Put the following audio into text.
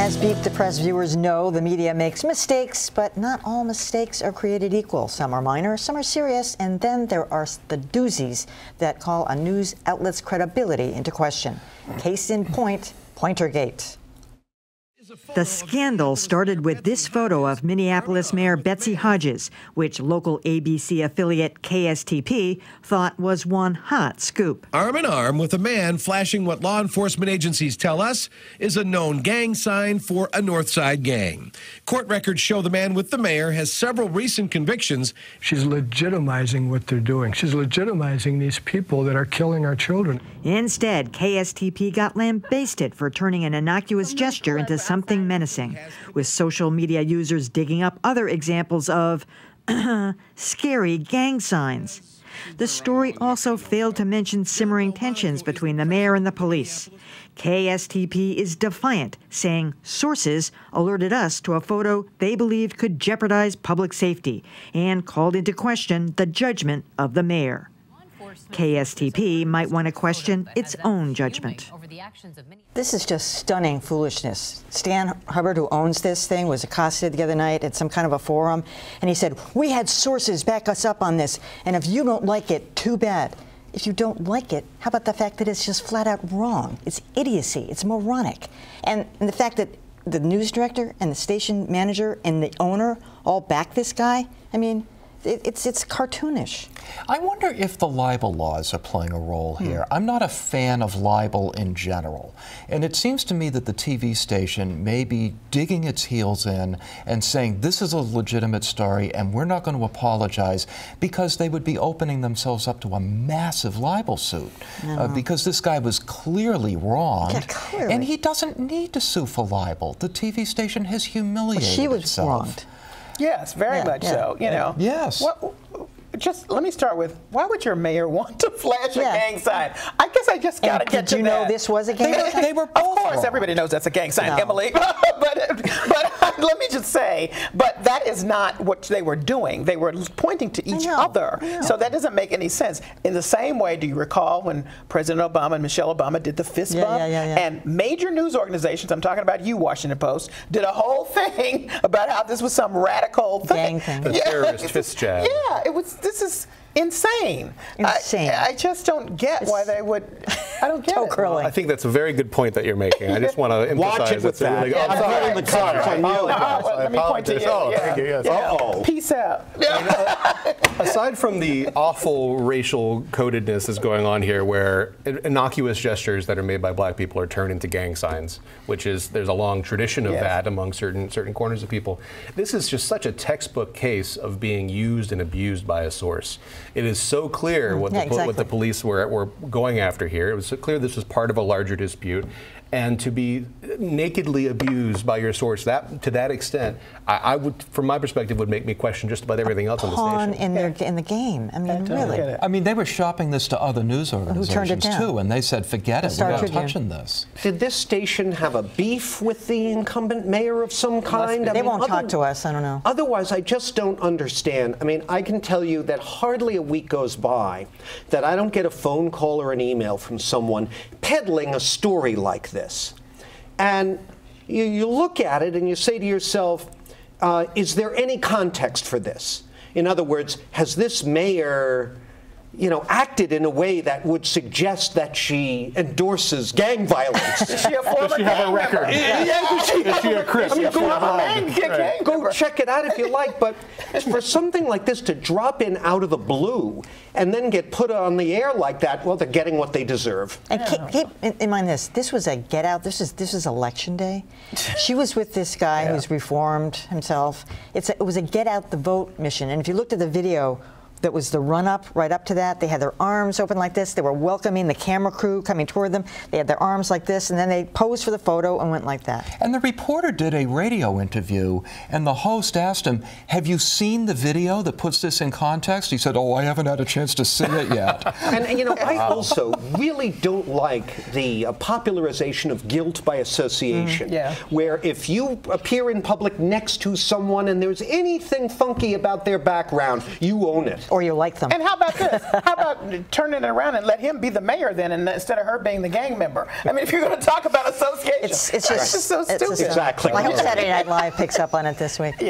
As Beat the Press viewers know, the media makes mistakes, but not all mistakes are created equal. Some are minor, some are serious, and then there are the doozies that call a news outlet's credibility into question. Case in point, Pointergate. The scandal started with this photo of Minneapolis Mayor Betsy Hodges, which local ABC affiliate KSTP thought was one hot scoop. Arm in arm with a man flashing what law enforcement agencies tell us is a known gang sign for a North Side gang. Court records show the man with the mayor has several recent convictions. She's legitimizing what they're doing. She's legitimizing these people that are killing our children. Instead, KSTP got lambasted for turning an innocuous gesture into something menacing, with social media users digging up other examples of scary gang signs. The story also failed to mention simmering tensions between the mayor and the police. KSTP is defiant, saying sources alerted us to a photo they believed could jeopardize public safety, and called into question the judgment of the mayor. KSTP might want to question its own judgment. This is just stunning foolishness. Stan Hubbard, who owns this thing, was accosted the other night at some kind of a forum, and he said, "We had sources back us up on this, and if you don't like it, too bad." If you don't like it, how about the fact that it's just flat out wrong? It's idiocy. It's moronic. And the fact that the news director and the station manager and the owner all back this guy, I mean, it's cartoonish. I wonder if the libel laws are playing a role here. I'm not a fan of libel in general, and it seems to me that the TV station may be digging its heels in and saying this is a legitimate story and we're not going to apologize, because they would be opening themselves up to a massive libel suit because this guy was clearly wrong. Yeah, clearly. And he doesn't need to sue for libel. The TV station has humiliated she was itself. wronged. Yes, very much so. You know. Yes. Just let me start with, why would your mayor want to flash a gang sign? I guess I just got to get to that. Did you know this was a gang sign? They were both Of course, wrong. everybody knows that's a gang sign, Emily. but let me just say, but that is not what they were doing. They were pointing to each other. So that doesn't make any sense. In the same way, do you recall when President Obama and Michelle Obama did the fist bump? And major news organizations, I'm talking about you, Washington Post, did a whole thing about how this was some radical gang thing. The terrorist fist jab. Yeah, it was. This is insane. Insane. I just don't get why they would. I don't get toe it. curling. I think that's a very good point that you're making. I just want to emphasize Watch it with that. Really, I'm sorry. the cards on you. Let me point to you. Oh, thank you. Yes. Uh-oh. Peace out. Aside from the awful racial codedness that's going on here, where innocuous gestures that are made by black people are turned into gang signs, which is, there's a long tradition of that among certain corners of people. This is just such a textbook case of being used and abused by a source. It is so clear what the police were going after here. It was so clear this was part of a larger dispute. And to be nakedly abused by your source to that extent, I would, from my perspective, would make me question just about everything else on the station. In the game. I mean, really. I mean, they were shopping this to other news organizations too, and they said, forget it, we're not touching this. Did this station have a beef with the incumbent mayor of some kind? They won't talk to us, I don't know. Otherwise, I just don't understand. I mean, I can tell you that hardly a week goes by that I don't get a phone call or an email from someone peddling a story like this. And you look at it and you say to yourself, is there any context for this? In other words, has this mayor, acted in a way that would suggest that she endorses gang violence? Is she a former gang member? Is she a Chris? I mean, go check it out if you like, but for something like this to drop in out of the blue and then get put on the air like that, well, they're getting what they deserve. And keep in mind this was a get out, this is election day. She was with this guy who's reformed himself. It was a get out the vote mission, and if you looked at the video, that was the run-up, right up to that. They had their arms open like this. They were welcoming the camera crew coming toward them. They had their arms like this, and then they posed for the photo and went like that. And the reporter did a radio interview, and the host asked him, have you seen the video that puts this in context? He said, oh, I haven't had a chance to see it yet. And I also really don't like the popularization of guilt by association, where if you appear in public next to someone and there's anything funky about their background, you own it. Or you like them. And how about this? How about turning it around and let him be the mayor then, and instead of her being the gang member? I mean, if you're going to talk about association, It's just so stupid. Exactly. Well, I hope Saturday Night Live picks up on it this week. Yeah.